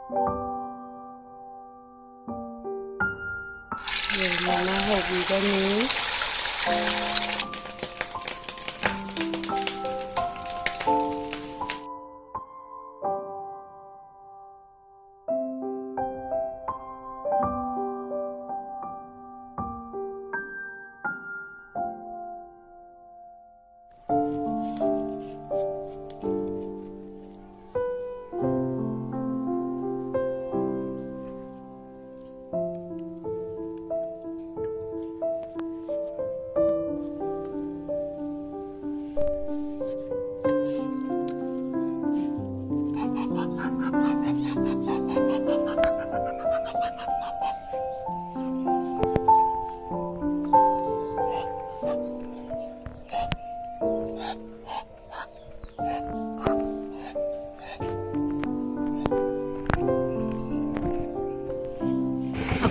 เดี๋ยวมาหกอยู่ตรงนี้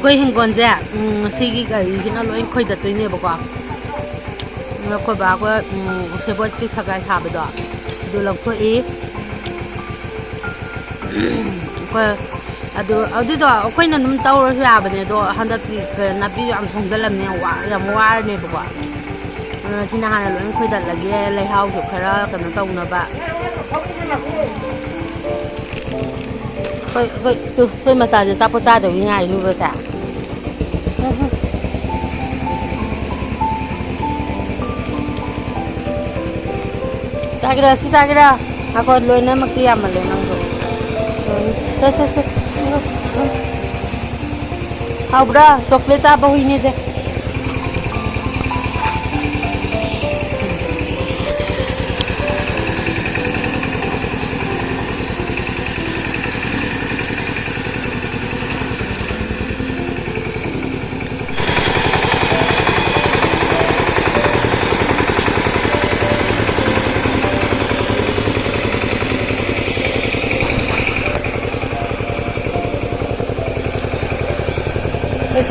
ꯑꯩꯈꯣꯏ ꯍꯤꯡꯒꯣꯜꯁꯦ ꯁꯤꯒꯤ ꯒꯥꯔꯤꯁꯤꯅ ꯂꯣꯏ ꯈꯣꯏꯗꯠꯇꯣꯏꯅꯦꯕꯀꯣ ꯑꯩꯈꯣꯏ ꯕꯥꯈꯣꯏ ꯁꯦꯕꯣꯠꯀꯤ ꯁꯒꯥꯏ ꯁꯥꯕꯗꯣ ꯑꯗꯨ ꯂꯧꯊꯣꯛꯏ ꯑꯩꯈꯣꯏ ꯑꯗꯨꯗꯣ ꯑꯩꯈꯣꯏꯅ ꯑꯗꯨꯝ ꯇꯧꯔꯁꯨ ꯌꯥꯕꯅꯦ ꯑꯗꯣ ꯍꯟꯗꯛꯇꯤ ꯅꯥꯄꯤꯁꯨ ꯌꯥꯝ ꯁꯣꯡꯖꯜꯂꯝꯅꯦ ꯌꯥꯝ ꯋꯥꯔꯅꯦꯕꯀꯣ ꯑꯗꯨꯅ ꯁꯤꯅ ꯍꯥꯟꯅ ꯂꯣꯏ ꯈꯣꯏꯗꯠꯂꯒꯦ ꯂꯩꯍꯥꯎꯁꯨ ꯈꯔ ꯀꯩꯅꯣ ꯇꯧꯅꯕ ꯑꯩꯈꯣꯏ ꯃꯆꯥꯁꯦ ꯑꯆꯥꯄꯣꯠ ꯆꯥꯗꯕꯒꯤ ꯉꯥꯏꯔꯤꯕꯁꯦ ꯆꯥꯒꯦꯔꯥ ꯁꯤ ꯆꯥꯒꯦꯔꯥ ꯑꯩꯈꯣꯏ ꯂꯣꯏꯅꯃꯛꯇꯤ ꯌꯥꯝꯃꯜꯂꯦ ꯅꯪꯁꯨ ꯁꯦ ꯍꯥꯎꯕ꯭ꯔꯥ ꯆꯣꯀ꯭ꯂꯦꯠ ꯆꯥꯕ ꯍꯨꯏꯅꯦꯁꯦ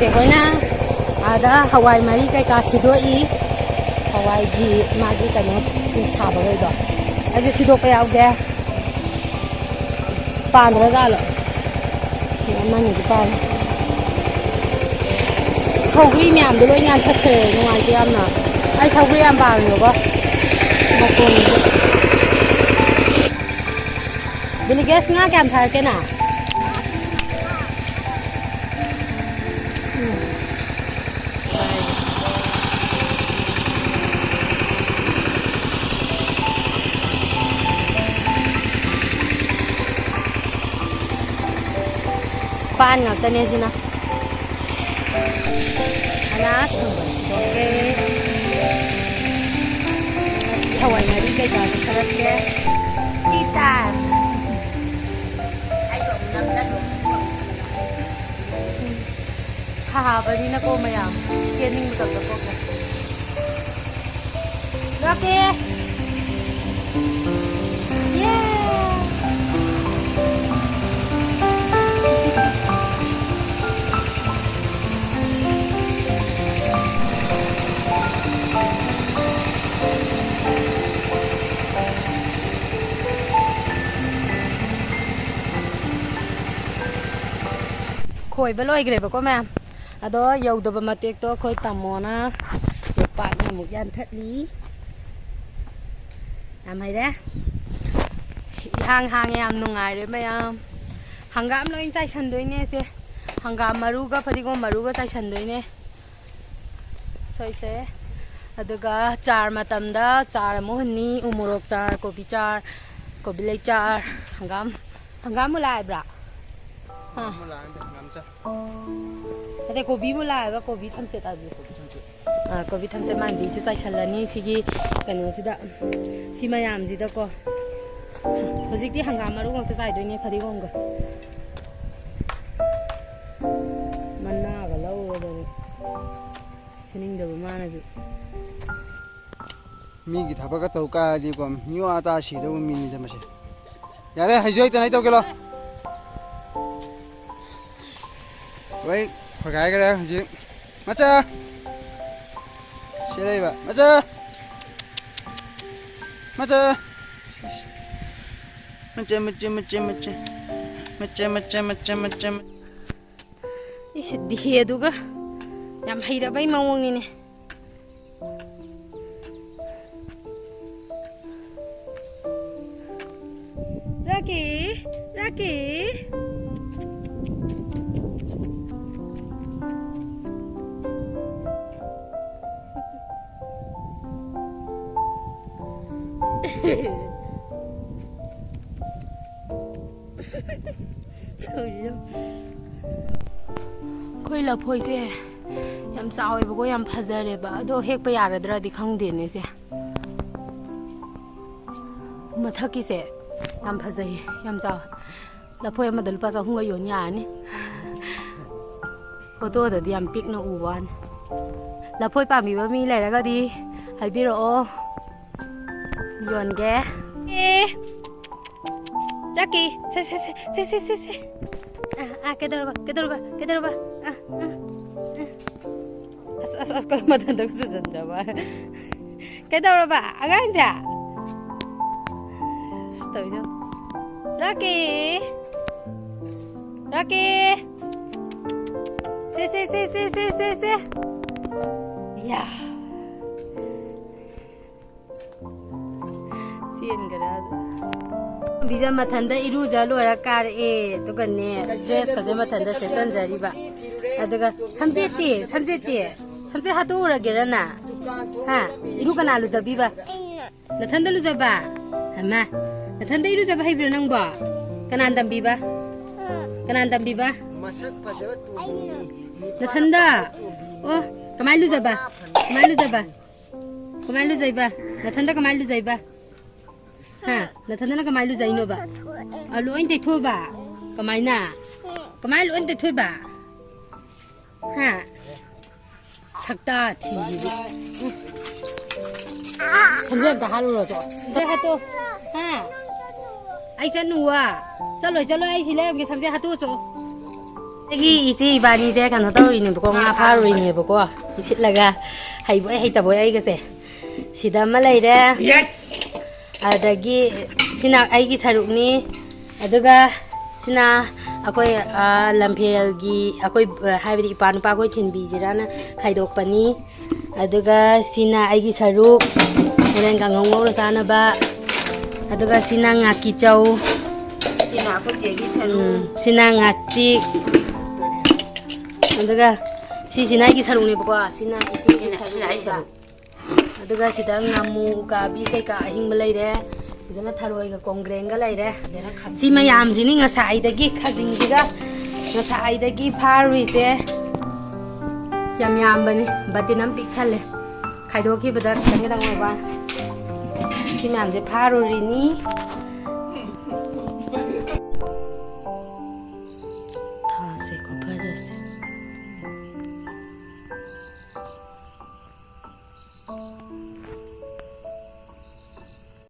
ꯑꯩꯈꯣꯏꯅ ꯑꯥꯗ ꯍꯋꯥꯏ ꯃꯔꯤ ꯀꯩꯀꯥ ꯁꯤꯗꯣꯛꯏ ꯍꯋꯥꯏꯒꯤ ꯃꯥꯒꯤ ꯀꯩꯅꯣꯁꯤ ꯁꯥꯕꯈꯩꯗꯣ ꯑꯩꯁꯨ ꯁꯤꯗꯣꯛꯄ ꯌꯥꯎꯒꯦ ꯄꯥꯟꯗ꯭ꯔꯖꯥꯠꯂꯣ ꯑꯃꯅꯤꯗꯤ ꯄꯥꯜꯂꯦ ꯁꯧꯒ꯭ꯔꯤ ꯃꯌꯥꯝꯗꯣ ꯂꯣꯏ ꯉꯥꯟꯊꯠꯈ꯭ꯔꯦ ꯅꯨꯡꯉꯥꯏꯇꯦ ꯌꯥꯝꯅ ꯑꯩ ꯁꯧꯒ꯭ꯔꯤ ꯌꯥꯝ ꯄꯥꯝꯃꯦꯕꯀꯣ ꯃꯈꯣꯡꯁꯦ ꯕꯤꯂꯤꯒꯦꯁ ꯉꯥ ꯀꯌꯥꯝ ꯊꯥꯔꯛꯀꯦꯅ ꯄꯥꯟ ꯉꯥꯛꯇꯅꯦ ꯁꯤꯅ ꯑꯅꯥꯁ ꯁꯤꯗꯣꯛꯀꯦ hawai mari kay gado karat ke tita ayo namdan sahabani na ko mayam kening mutab ko ka Rocky yeah khoi ba loi gre ba ko ma'am ado yauda ba matek to khoi tamona pa na mu yan thatli am hai de hang hang yam nungai re mayam hangam loi chai san doi ne se hangam maru ga phadigom maru ga chai san doi ne soi se aduga char matamda char mohni umorok char kobi lei char hangam mulai braแต่โคบีมูลาแล้วโคบีทำเสร็จอะไรโคบีทำเสร็จมันดีช่วยใส่ชั้นละนี่สิกี้กันนู้สิดะสิมายามสิดะก็พอสิที่ห่างกันมารู้ว่าจะใส่ด้วยเนี่ยพอดีกงก็มันน่ากับเราเลยชนิดเดียวมานะจุมีกี่ทับก็ตัวกาดีกว่ามีว่าตาสีเดียวมีนี่จะมาใช่ยาเร่ให้ช่วยตัวไหนตัวกันล่ะไว้ขอขายกันเลยจริงมาจ้าเชื่อเลยปะมาจ้ามาจ้า मच्चा इस दिहे दुगा याम हैरा by मवंगनी ने राकी राकी कोई लफोई से यम चावे बको यम फजरे बा अदो हेक पे यारद्रादी खंगदेने से मथकी से यम फजई यम चाव लफोई मदल लुपा चाहुंगा योन यानी फोटो ददी यम पिकना उवान लफोई पामीबा मी लेरगादी हाइबिरओ योनगे राकी से केदरबा as ko matanda ko sa janjaba केदरबा आगांजा तोजो राकी से या सीन करा बिजा मथंदा इरुजा लोरा कार ए तो गने ड्रेस का जे मथंदा से संजरीबा अदगा समजे हातोरा गेरना हा इरु कनालु जबिबा नथंदा लु जबा हमा नथंदा इरु जबा हाइब्र नंगबा कनान दंबिबा मसक फजब तू नथंदा ओ कमाइलु जबा नथंदा कमाइलु जाइबा हाँ नथंदा कमाइलु जाइनो बा अलु ओइन ते थोबा कमाइलु ओइन ते थोबा हाँ थकता थी समझे ता हालु रोजो जे हातो हाँ आई चनुवा चलो आई सिले के समझे हातो चो गी इसी इबानी जे कनो तौरिने बको nga फारुइने बको इसिलगा हाइबो हाइतबो आइगसे सिदा मा लैरे अदगी सिना आइगी सरुकनी अदुगा सिना अकोय लंफेलगी अकोय हाइबदी इपानुपा कोय थिनबीजिराना खाइदोकपनी अदुगा सिना आइगी सरुक होरेन गांगंगौ सानबा अदुगा सिना ngaकी चौ सिना को जेगी सरुक सिना ngaची अदुगा सिना आइगी सरुकने बको सिना इजेगी सरुक अदुगा सिदा ngamu ukabi kai ka ahing malai sidana tharoi ga kongreng ga laire si mayam jini ngasai dagi khajing jiga ngasai dagi pharui se yam bani batinam pik thale khaido ki bada kangi dang ba si mayam je pharuri ni